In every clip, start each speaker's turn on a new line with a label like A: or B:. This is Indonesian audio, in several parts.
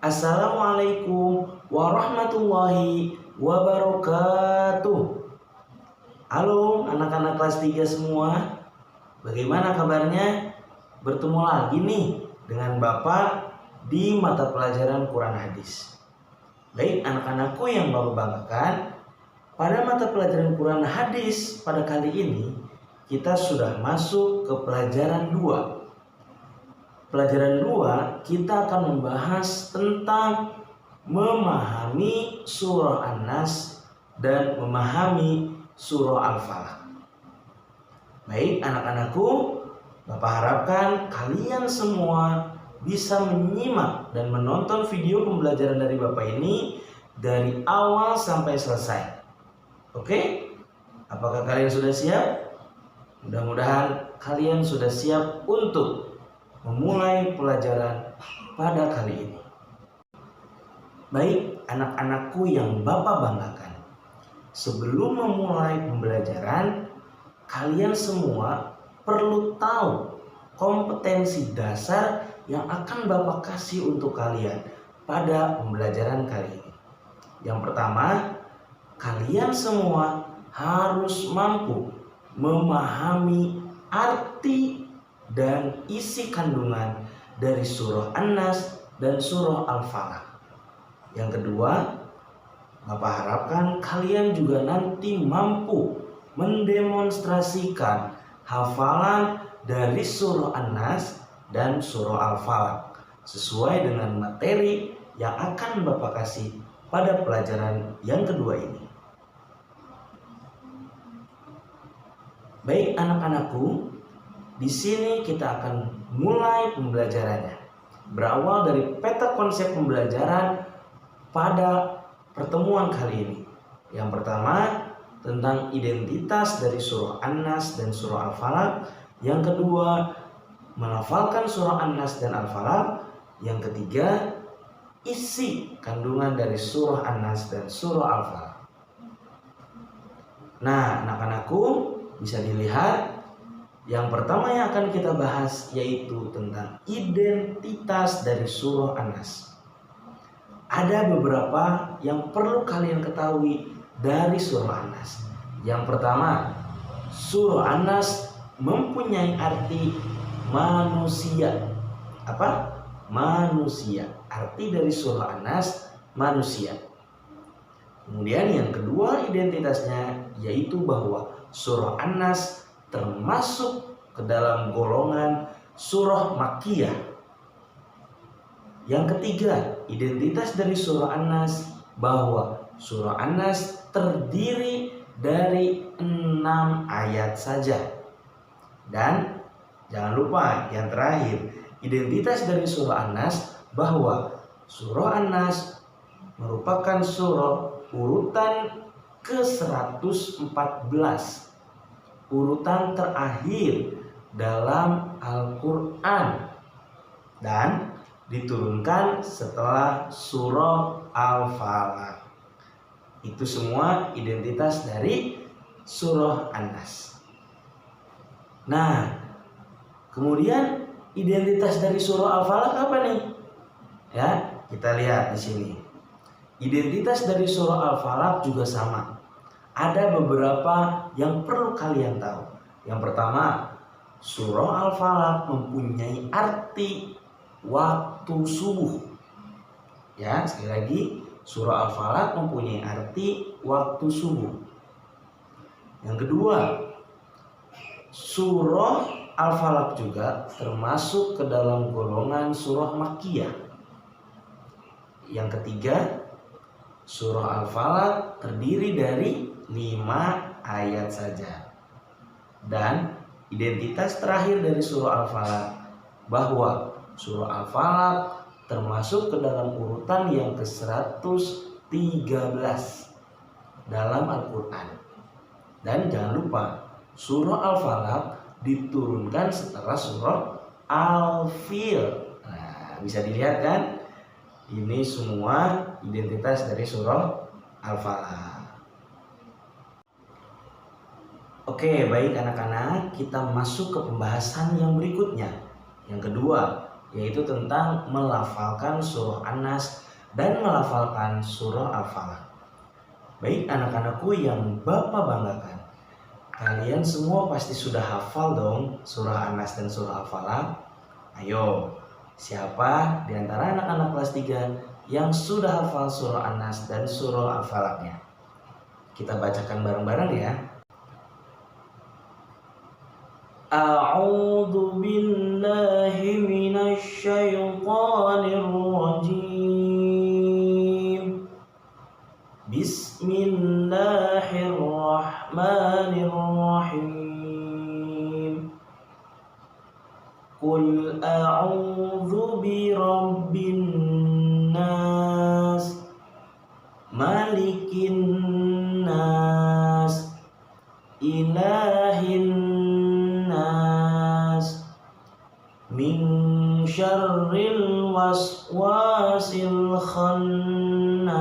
A: Assalamualaikum warahmatullahi wabarakatuh. Halo anak-anak kelas 3 semua. Bagaimana kabarnya? Bertemu lagi nih dengan Bapak di mata pelajaran Quran Hadis. Baik anak-anakku yang Bapak banggakan, pada mata pelajaran Quran Hadis pada kali ini kita sudah masuk ke pelajaran 2. Pelajaran 2 kita akan membahas tentang memahami surah An-Nas dan memahami surah Al-Falaq. Baik anak-anakku, Bapak harapkan kalian semua bisa menyimak dan menonton video pembelajaran dari Bapak ini dari awal sampai selesai. Oke? Apakah kalian sudah siap? Mudah-mudahan kalian sudah siap untuk memulai pelajaran pada kali ini. Baik anak-anakku yang Bapak banggakan, sebelum memulai pembelajaran, kalian semua perlu tahu kompetensi dasar yang akan Bapak kasih untuk kalian pada pembelajaran kali ini. Yang pertama, kalian semua harus mampu memahami arti dan isi kandungan dari surah An-Nas dan surah Al-Falaq. Yang kedua, Bapak harapkan kalian juga nanti mampu mendemonstrasikan hafalan dari surah An-Nas dan surah Al-Falaq sesuai dengan materi yang akan Bapak kasih pada pelajaran yang kedua ini. Baik anak-anakku, di sini kita akan mulai pembelajarannya. Berawal dari peta konsep pembelajaran pada pertemuan kali ini. Yang pertama, tentang identitas dari surah An-Nas dan surah Al-Falaq. Yang kedua, melafalkan surah An-Nas dan Al-Falaq. Yang ketiga, isi kandungan dari surah An-Nas dan surah Al-Falaq. Nah, anak-anakku bisa dilihat, yang pertama yang akan kita bahas yaitu tentang identitas dari surah An-Nas. Ada beberapa yang perlu kalian ketahui dari surah An-Nas. Yang pertama, surah An-Nas mempunyai arti manusia. Apa? Manusia. Arti dari surah An-Nas manusia. Kemudian yang kedua identitasnya yaitu bahwa surah An-Nas termasuk ke dalam golongan surah Makkiyah. Yang ketiga, identitas dari surah An-Nas bahwa surah An-Nas terdiri dari 6 ayat saja. Dan jangan lupa yang terakhir, identitas dari surah An-Nas bahwa surah An-Nas merupakan surah urutan ke-114. Urutan terakhir dalam Al-Quran dan diturunkan setelah surah Al-Falaq. Itu semua identitas dari surah An-Nas. Nah, kemudian identitas dari surah Al-Falaq apa nih? Ya, kita lihat di sini. Identitas dari surah Al-Falaq juga sama. Ada beberapa yang perlu kalian tahu. Yang pertama, surah Al-Falaq mempunyai arti waktu subuh. Ya, sekali lagi, surah Al-Falaq mempunyai arti waktu subuh. Yang kedua, surah Al-Falaq juga termasuk ke dalam golongan surah Makkiyah. Yang ketiga, surah Al-Falaq terdiri dari 5 ayat saja. Dan identitas terakhir dari surah Al-Falaq bahwa surah Al-Falaq termasuk ke dalam urutan yang ke-113 dalam Al-Quran. Dan jangan lupa, surah Al-Falaq diturunkan setelah surah Al-Fil. Nah, bisa dilihat kan? Ini semua identitas dari surah Al-Falaq. Oke, baik anak-anak, kita masuk ke pembahasan yang berikutnya. Yang kedua, yaitu tentang melafalkan surah An-Nas dan melafalkan surah Al-Falaq. Baik anak-anakku yang Bapak banggakan, kalian semua pasti sudah hafal dong surah An-Nas dan surah Al-Falaq. Ayo, siapa di antara anak-anak kelas 3 yang sudah hafal surah An-Nas dan surah Al-Falaqnya? Kita bacakan bareng-bareng ya. A'udzu billahi minasy syaithanir rajim. Bismillahirrahmanirrahim. Qul a'udzu birabbin nas, malikin nas, ilahin nas, min syarril waswasil khannas,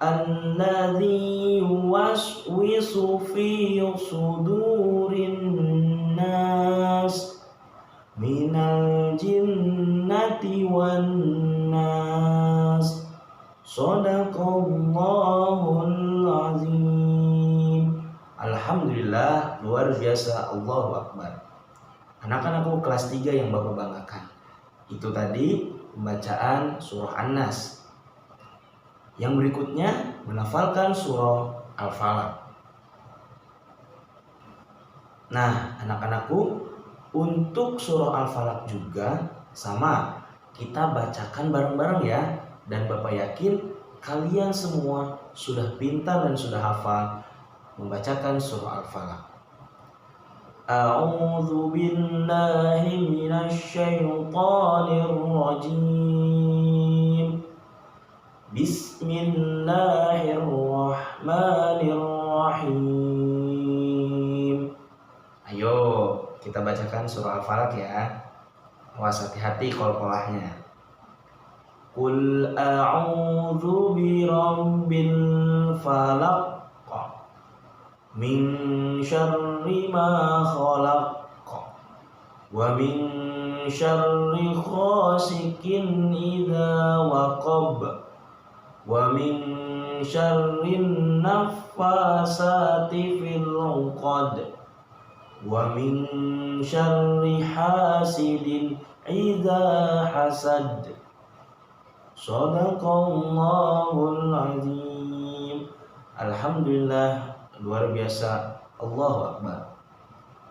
A: alladzi yuwaswisu fi sudurin nas, minal jinnati wan nas. Shadaqallahul azim. Alhamdulillah, luar biasa, Allahu Akbar. Anak-anakku kelas 3 yang Bapak banggakan, itu tadi pembacaan surah An-Nas. Yang berikutnya melafalkan surah Al-Falaq. Nah, anak-anakku, untuk surah Al-Falaq juga sama, kita bacakan bareng-bareng ya. Dan Bapak yakin kalian semua sudah pintar dan sudah hafal membacakan surah Al-Falaq. A'udzu billahi minasy syaithanir rajim. Bismillahirrahmanirrahim. Ayo, kita bacakan surah Al-Falaq ya. Awas hati-hati qol-qolahnya. Qul a'udzu birabbil falaq, min syarri ma khalaq, wa min syarri ghasikin idza waqab, wa min syarrin naffasati fil 'uqad, wa min syarri hasidin idza hasad. Shadaqallahul azim. Alhamdulillah, luar biasa, Allahu Akbar.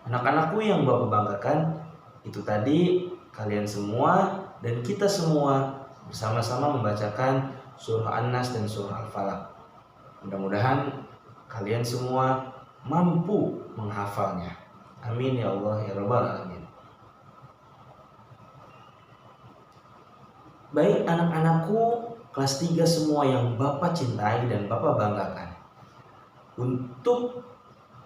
A: Anak-anakku yang Bapak banggakan, itu tadi kalian semua dan kita semua bersama-sama membacakan surah An-Nas dan surah Al-Falaq. Mudah-mudahan kalian semua mampu menghafalnya. Amin ya Allah ya Rabbal alamin. Baik anak-anakku kelas 3 semua yang Bapak cintai dan Bapak banggakan, untuk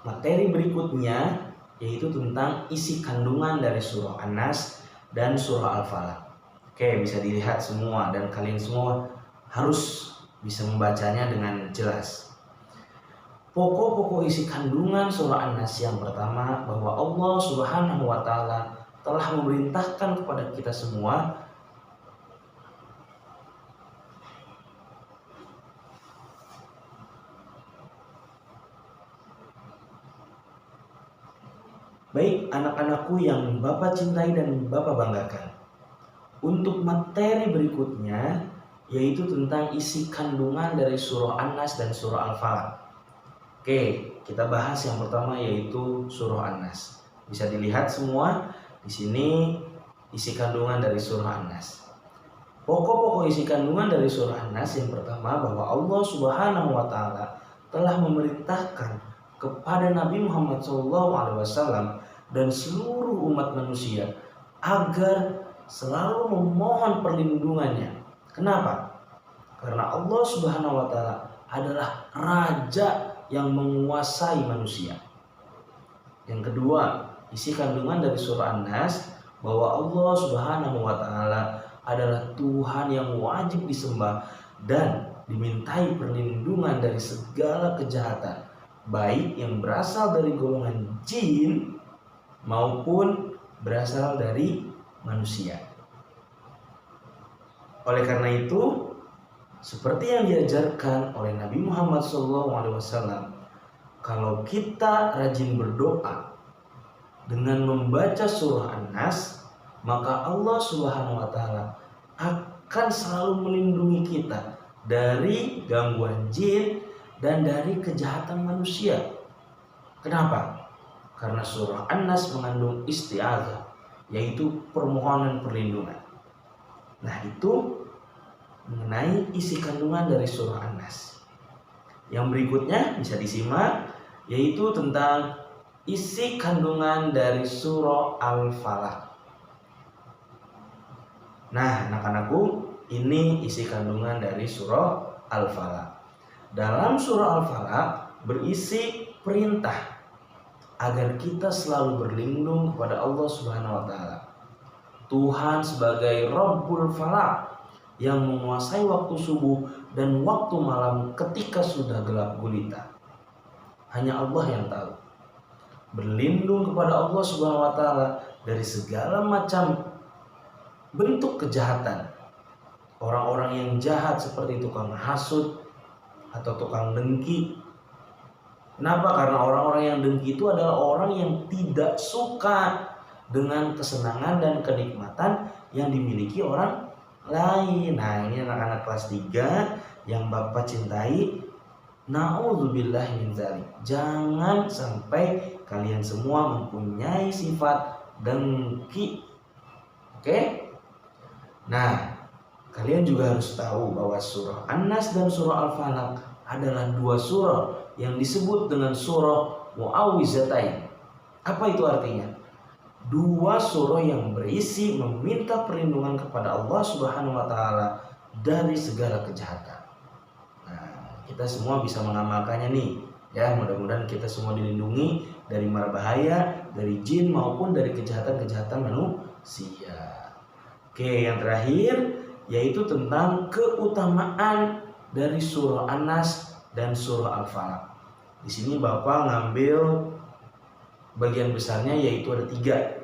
A: materi berikutnya yaitu tentang isi kandungan dari surah An-Nas dan surah Al-Falaq. Oke, bisa dilihat semua dan kalian semua harus bisa membacanya dengan jelas. Pokok-pokok isi kandungan surah An-Nas yang pertama, bahwa Allah Subhanahu wa Ta'ala telah memerintahkan kepada kita semua Baik anak-anakku yang Bapak cintai dan Bapak banggakan, untuk materi berikutnya yaitu tentang isi kandungan dari surah An-Nas dan surah Al-Falaq. Oke, kita bahas yang pertama yaitu surah An-Nas. Bisa dilihat semua di sini isi kandungan dari surah An-Nas. Pokok-pokok isi kandungan dari surah An-Nas yang pertama, bahwa Allah Subhanahu wa Ta'ala telah memerintahkan kepada Nabi Muhammad SAW dan seluruh umat manusia agar selalu memohon perlindungannya. Kenapa? Karena Allah Subhanahu wa Ta'ala adalah raja yang menguasai manusia. Yang kedua, isi kandungan dari surah An-Nas, bahwa Allah Subhanahu wa Ta'ala adalah Tuhan yang wajib disembah dan dimintai perlindungan dari segala kejahatan, baik yang berasal dari golongan jin maupun berasal dari manusia. Oleh karena itu, seperti yang diajarkan oleh Nabi Muhammad SAW, kalau kita rajin berdoa dengan membaca surah An-Nas, maka Allah Subhanahu wa taala akan selalu melindungi kita dari gangguan jin dan dari kejahatan manusia. Kenapa? Karena surah An-Nas mengandung isti'adzah, yaitu permohonan perlindungan. Nah, itu mengenai isi kandungan dari surah An-Nas. Yang berikutnya bisa disimak, yaitu tentang isi kandungan dari surah Al-Falaq. Nah, anak-anakku, ini isi kandungan dari surah Al-Falaq. Dalam surah Al-Falaq berisi perintah agar kita selalu berlindung kepada Allah Subhanahu wa taala. Tuhan sebagai Rabbul Falaq yang menguasai waktu subuh dan waktu malam ketika sudah gelap gulita. Hanya Allah yang tahu. Berlindung kepada Allah Subhanahu wa taala dari segala macam bentuk kejahatan. Orang-orang yang jahat seperti tukang hasut atau tukang dengki. Kenapa? Karena orang-orang yang dengki itu adalah orang yang tidak suka dengan kesenangan dan kenikmatan yang dimiliki orang lain. Nah, ini anak-anak kelas 3 yang Bapak cintai. Na'udzubillah min dzalik. Jangan sampai kalian semua mempunyai sifat dengki. Oke? Nah, kalian juga harus tahu bahwa surah An-Nas dan surah Al-Falaq adalah dua surah yang disebut dengan surah Mu'awwizatain. Apa itu artinya? Dua surah yang berisi meminta perlindungan kepada Allah Subhanahu wa taala dari segala kejahatan. Nah, kita semua bisa mengamalkannya nih. Ya, mudah-mudahan kita semua dilindungi dari mara bahaya, dari jin maupun dari kejahatan-kejahatan manusia. Oke, yang terakhir yaitu tentang keutamaan dari surah An-Nas dan surah Al-Falaq. Di sini Bapak ngambil bagian besarnya, yaitu ada 3.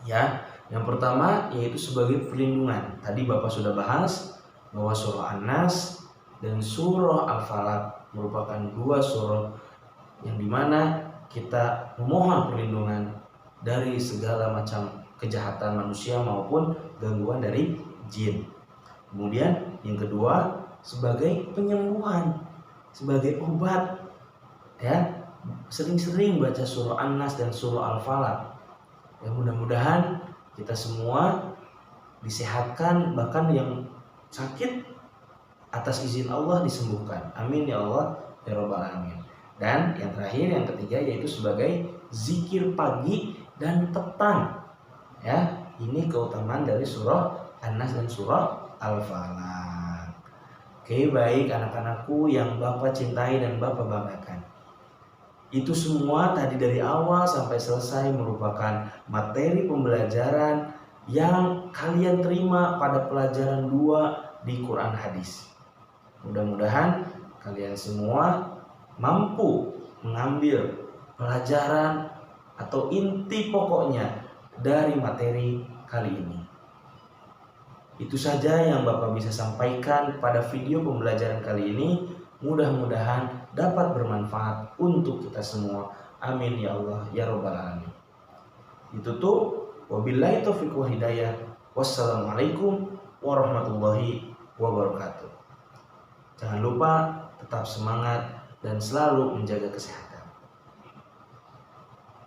A: Ya, yang pertama yaitu sebagai perlindungan. Tadi Bapak sudah bahas bahwa surah An-Nas dan surah Al-Falaq merupakan dua surah yang dimana kita memohon perlindungan dari segala macam kejahatan manusia maupun gangguan dari jin. Kemudian yang kedua sebagai penyembuhan, sebagai obat. Ya, sering-sering baca surah An-Nas dan surah Al-Falaq. Ya, mudah-mudahan kita semua disehatkan, bahkan yang sakit atas izin Allah disembuhkan. Amin ya Allah ya Rabbal alamin. Dan yang terakhir, yang ketiga, yaitu sebagai zikir pagi dan petang. Ya, ini keutamaan dari surah An-Nas dan surah Al-Falaq. Oke, baik anak-anakku yang Bapak cintai dan Bapak banggakan. Itu semua tadi dari awal sampai selesai merupakan materi pembelajaran yang kalian terima pada pelajaran 2 di Quran Hadis. Mudah-mudahan kalian semua mampu mengambil pelajaran atau inti pokoknya dari materi kali ini. Itu saja yang Bapak bisa sampaikan pada video pembelajaran kali ini. Mudah-mudahan dapat bermanfaat untuk kita semua. Amin ya Allah ya Rabbal alamin. Ditutup. Wabillahi taufiq wal hidayah. Wassalamualaikum warahmatullahi wabarakatuh. Jangan lupa tetap semangat dan selalu menjaga kesehatan.